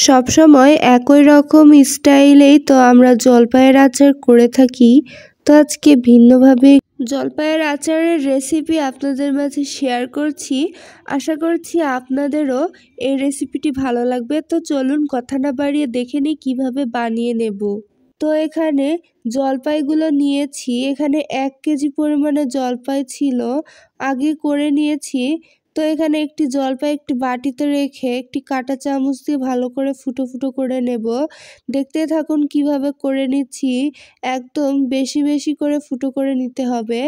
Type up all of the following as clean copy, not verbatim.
সবসময় একই রকম স্টাইলেই তো আমরা জলপাইয়ের আচার করে থাকি। তো আজকে ভিন্নভাবে জলপাইয়ের আচারের রেসিপি আপনাদের মাঝে শেয়ার করছি। আশা করছি আপনাদেরও এই রেসিপিটি ভালো লাগবে। তো চলুন কথা না বাড়িয়ে দেখে নিই কীভাবে বানিয়ে নেব। তো এখানে জলপাইগুলো নিয়েছি, এখানে 1 কেজি পরিমাণে জলপাই ছিল, আগে করে নিয়েছি। তো এখানে একটি জলপাই একটি বাটিতে রেখে একটি কাঁটা চামচ দিয়ে ভালো করে ফুটো ফুটো করে নেব। দেখতে থাকুন কিভাবে করে নিচ্ছি। একদম বেশি বেশি করে ফুটো করে নিতে হবে।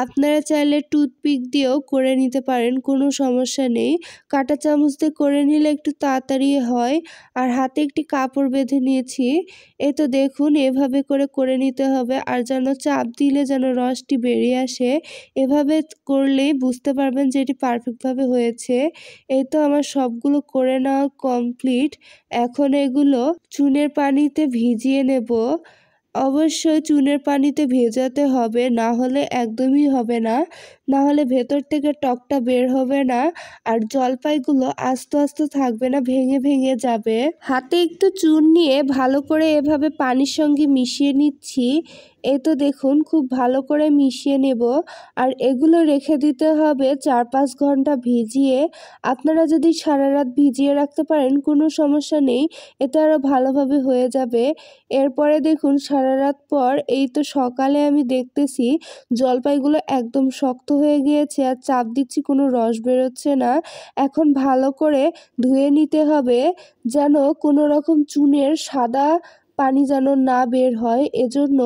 আপনারা চাইলে টুথপিক দিয়েও করে নিতে পারেন, কোনো সমস্যা নেই। কাঁটা চামচ দিয়ে করে নিলে একটু তাড়াতাড়ি হয়। আর হাতে একটি কাপড় বেঁধে নিয়েছি। এই তো দেখুন এভাবে করে নিতে হবে, আর যেন চাপ দিলে যেন রসটি বেরিয়ে আসে। এভাবে করলেই বুঝতে পারবেন যে এটি পারফেক্টভাবে হয়েছে। এই তো আমার সবগুলো করে নেওয়া কমপ্লিট। এখন এগুলো চুনের পানিতে ভিজিয়ে নেব। অবশ্যই চুনের পানিতে ভেজাতে হবে, না হলে একদমই হবে না। না হলে ভেতর থেকে টকটা বের হবে না, আর জলপাইগুলো আস্তে আস্তে থাকবে না, ভেঙে ভেঙে যাবে। হাতে একটু চুন নিয়ে ভালো করে এভাবে পানির সঙ্গে মিশিয়ে নিচ্ছি। এই তো দেখুন খুব ভালো করে মিশিয়ে নেব। আর এগুলো রেখে দিতে হবে 4-5 ঘন্টা ভিজিয়ে। আপনারা যদি সারা রাত ভিজিয়ে রাখতে পারেন কোনো সমস্যা নেই, এতে আরও ভালোভাবে হয়ে যাবে। এরপরে দেখুন সারা রাত পর এই তো সকালে আমি দেখতেছি জলপাইগুলো একদম শক্ত হয়ে গিয়েছে, আর চাপ দিচ্ছি কোনো রস বেরোচ্ছে না। এখন ভালো করে ধুয়ে নিতে হবে, যেন কোনো রকম চুনের সাদা পানি যেন না বের হয়। এজন্য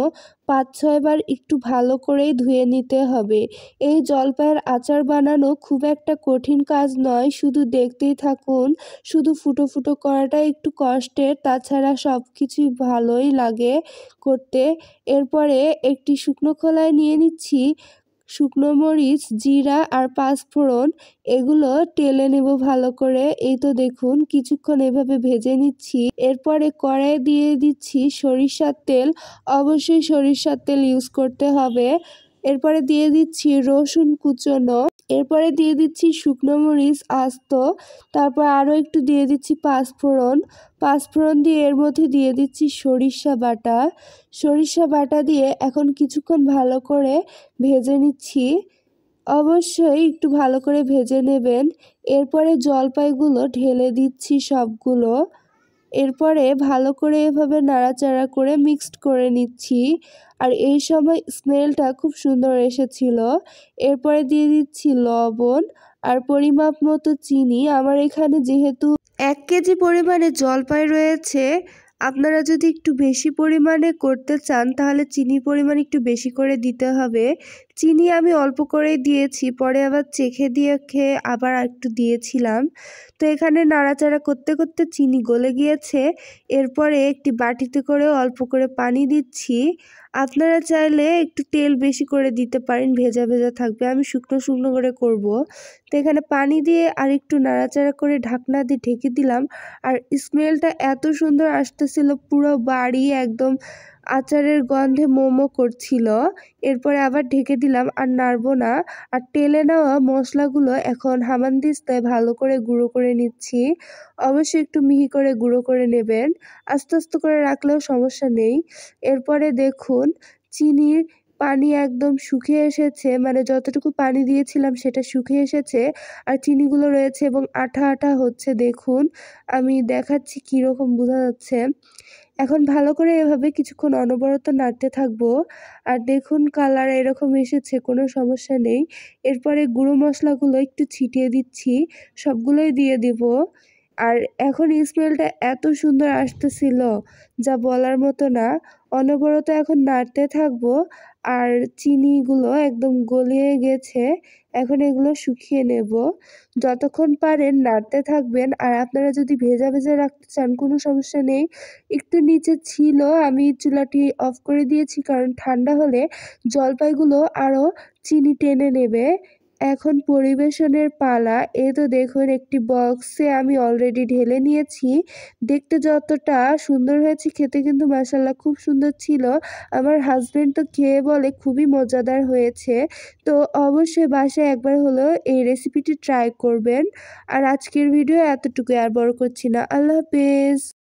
5-6 বার একটু ভালো করেই ধুয়ে নিতে হবে। এই জলপাইয়ের আচার বানানো খুব একটা কঠিন কাজ নয়, শুধু দেখতেই থাকুন। শুধু ফুটো ফুটো করাটাই একটু কষ্টের, তাছাড়া সব কিছুই ভালোই লাগে করতে। এরপরে একটি শুকনো খোলায় নিয়ে নিচ্ছি শুকনো মরিচ, জিরা আর পাঁচফোড়ন। এগুলো টেলে নেব ভালো করে। এই তো দেখুন কিছুক্ষণ এভাবে ভেজে নিচ্ছি। এরপরে কড়াইয়ে দিয়ে দিচ্ছি সরিষার তেল। অবশ্যই সরিষার তেল ইউজ করতে হবে। এরপরে দিয়ে দিচ্ছি রসুন কুচনো। এরপরে দিয়ে দিচ্ছি শুকনো মরিচ আস্ত। তারপর আরও একটু দিয়ে দিচ্ছি পাঁচফোড়ন দিয়ে এর মধ্যে দিয়ে দিচ্ছি সরিষা বাটা দিয়ে এখন কিছুক্ষণ ভালো করে ভেজে নিচ্ছি। অবশ্যই একটু ভালো করে ভেজে নেবেন। এরপরে জলপাইগুলো ঢেলে দিচ্ছি সবগুলো। এরপরে ভালো করে এভাবে নাড়াচাড়া করে মিক্সড করে নিচ্ছি। আর এই সময় স্মেলটা খুব সুন্দর এসেছিল। এরপরে দিয়ে দিচ্ছি লবণ আর পরিমাপ মতো চিনি। আমার এখানে যেহেতু 1 কেজি পরিমাণে জলপাই রয়েছে, আপনারা যদি একটু বেশি পরিমাণে করতে চান তাহলে চিনির পরিমাণ একটু বেশি করে দিতে হবে। চিনি আমি অল্প করেই দিয়েছি, পরে আবার চেখে দিয়ে খেয়ে আবার একটু দিয়েছিলাম। তো এখানে নাড়াচাড়া করতে করতে চিনি গলে গিয়েছে। এরপরে একটি বাটিতে করে অল্প করে পানি দিচ্ছি। আপনারা চাইলে একটু তেল বেশি করে দিতে পারেন, ভেজা ভেজা থাকবে। আমি শুকনো শুকনো করে করব। তো এখানে পানি দিয়ে আর একটু নাড়াচাড়া করে ঢাকনা দিয়ে ঢেকে দিলাম। আর স্মেলটা এত সুন্দর আসতেছিল, পুরো বাড়ি একদম আচারের গন্ধে মোমো করছিল। এরপরে আবার ঢেকে দিলাম, আর নাড়বো না। আর টেলে নেওয়া মশলাগুলো এখন হামানদিস্তায় ভালো করে গুঁড়ো করে নিচ্ছি। অবশ্যই একটু মিহি করে গুঁড়ো করে নেবেন, আস্তে আস্তে করে রাখলেও সমস্যা নেই। এরপরে দেখুন চিনির পানি একদম শুকিয়ে এসেছে, মানে যতটুকু পানি দিয়েছিলাম সেটা শুকিয়ে এসেছে, আর চিনিগুলো রয়েছে এবং আঠা আঠা হচ্ছে। দেখুন আমি দেখাচ্ছি কীরকম বোঝা যাচ্ছে। এখন ভালো করে এভাবে কিছুক্ষণ অনবরত নাড়তে থাকবো। আর দেখুন কালার এরকম এসেছে, কোনো সমস্যা নেই। এরপরে গুঁড়ো মশলাগুলো একটু ছিটিয়ে দিচ্ছি, সবগুলোই দিয়ে দিব। আর এখন স্মেলটা এত সুন্দর আসতেছিল যা বলার মতো না। অনবরত এখন নাড়তে থাকবো। আর চিনিগুলো একদম গলিয়ে গেছে, এখন এগুলো শুকিয়ে নেব। যতক্ষণ পারেন নাড়তে থাকবেন। আর আপনারা যদি ভেজা ভেজা রাখতে চান কোনো সমস্যা নেই। একটু নিচে ছিল, আমি চুলাটি অফ করে দিয়েছি, কারণ ঠান্ডা হলে জলপাইগুলো আরও চিনি টেনে নেবে। এখন পরিবেশনের পালা। এই তো দেখুন একটি বক্সে আমি অলরেডি ঢেলে নিয়েছি। দেখতে যতটা সুন্দর হয়েছে খেতে কিন্তু মাশাআল্লাহ খুব সুন্দর ছিল। আমার হাসব্যান্ড তো খেয়ে বলে খুবই মজাদার হয়েছে। তো অবশ্যই বাসায় একবার হলেও এই রেসিপিটি ট্রাই করবেন। আর আজকের ভিডিও এতটুকুই, আর বড় করছি না। আল্লাহ হাফেজ।